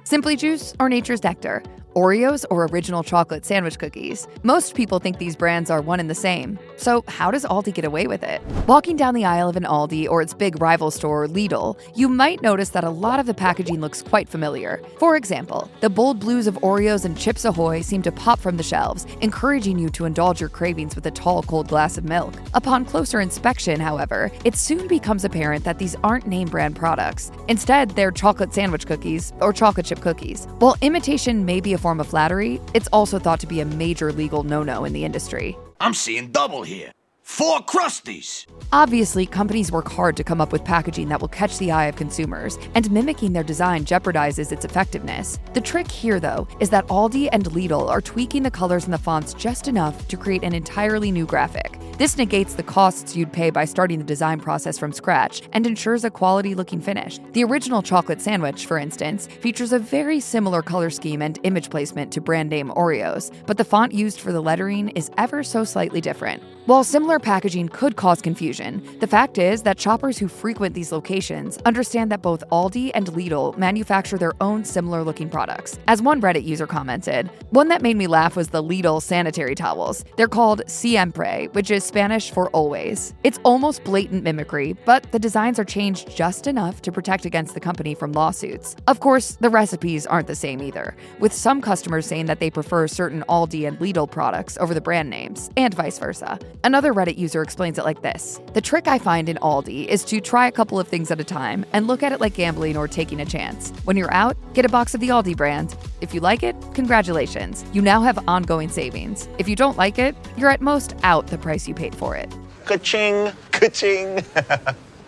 Simply Juice or Nature's Nectar? Oreos or original chocolate sandwich cookies? Most people think these brands are one and the same. So how does Aldi get away with it? Walking down the aisle of an Aldi or its big rival store, Lidl, you might notice that a lot of the packaging looks quite familiar. For example, the bold blues of Oreos and Chips Ahoy seem to pop from the shelves, encouraging you to indulge your cravings with a tall, cold glass of milk. Upon closer inspection, however, it soon becomes apparent that these aren't name brand products. Instead, they're chocolate sandwich cookies or chocolate chip cookies. While imitation may be a form of flattery, it's also thought to be a major legal no-no in the industry. I'm seeing double here. 4 Crusties! Obviously, companies work hard to come up with packaging that will catch the eye of consumers, and mimicking their design jeopardizes its effectiveness. The trick here, though, is that Aldi and Lidl are tweaking the colors and the fonts just enough to create an entirely new graphic. This negates the costs you'd pay by starting the design process from scratch and ensures a quality-looking finish. The original chocolate sandwich, for instance, features a very similar color scheme and image placement to brand name Oreos, but the font used for the lettering is ever so slightly different. While similar packaging could cause confusion, the fact is that shoppers who frequent these locations understand that both Aldi and Lidl manufacture their own similar-looking products. As one Reddit user commented, one that made me laugh was the Lidl sanitary towels. They're called Siempre, which is Spanish for always. It's almost blatant mimicry, but the designs are changed just enough to protect against the company from lawsuits. Of course, the recipes aren't the same either, with some customers saying that they prefer certain Aldi and Lidl products over the brand names, and vice versa. Another Reddit user explains it like this: "The trick I find in Aldi is to try a couple of things at a time and look at it like gambling or taking a chance. When you're out, get a box of the Aldi brand. If you like it, congratulations. You now have ongoing savings. If you don't like it, you're at most out the price you paid for it." Ka-ching, ka-ching.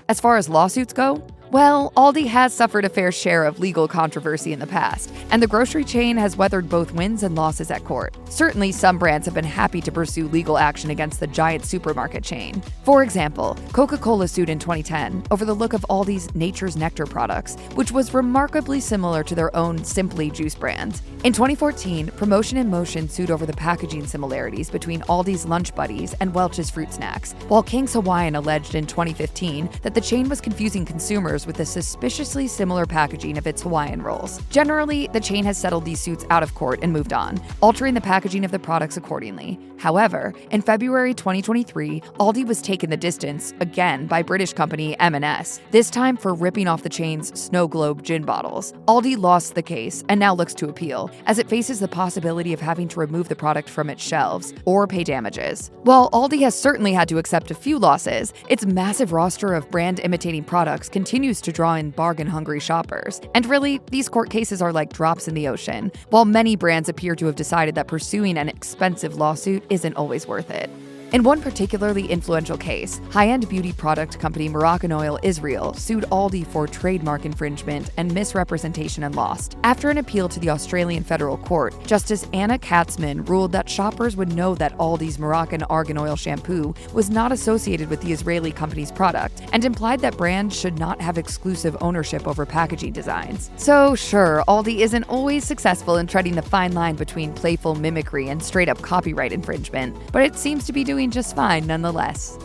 As far as lawsuits go, well, Aldi has suffered a fair share of legal controversy in the past, and the grocery chain has weathered both wins and losses at court. Certainly, some brands have been happy to pursue legal action against the giant supermarket chain. For example, Coca-Cola sued in 2010 over the look of Aldi's Nature's Nectar products, which was remarkably similar to their own Simply Juice brand. In 2014, Promotion in Motion sued over the packaging similarities between Aldi's Lunch Buddies and Welch's Fruit Snacks, while King's Hawaiian alleged in 2015 that the chain was confusing consumers with the suspiciously similar packaging of its Hawaiian rolls. Generally, the chain has settled these suits out of court and moved on, altering the packaging of the products accordingly. However, in February 2023, Aldi was taken the distance, again by British company M&S, this time for ripping off the chain's Snow Globe gin bottles. Aldi lost the case and now looks to appeal, as it faces the possibility of having to remove the product from its shelves or pay damages. While Aldi has certainly had to accept a few losses, its massive roster of brand-imitating products continues to draw in bargain-hungry shoppers. And really, these court cases are like drops in the ocean, while many brands appear to have decided that pursuing an expensive lawsuit isn't always worth it. In one particularly influential case, high-end beauty product company Moroccan Israel sued Aldi for trademark infringement and misrepresentation and lost. After an appeal to the Australian Federal Court, Justice Anna Katzman ruled that shoppers would know that Aldi's Moroccan argan oil shampoo was not associated with the Israeli company's product, and implied that brands should not have exclusive ownership over packaging designs. So sure, Aldi isn't always successful in treading the fine line between playful mimicry and straight-up copyright infringement, but it seems to be doing just fine nonetheless.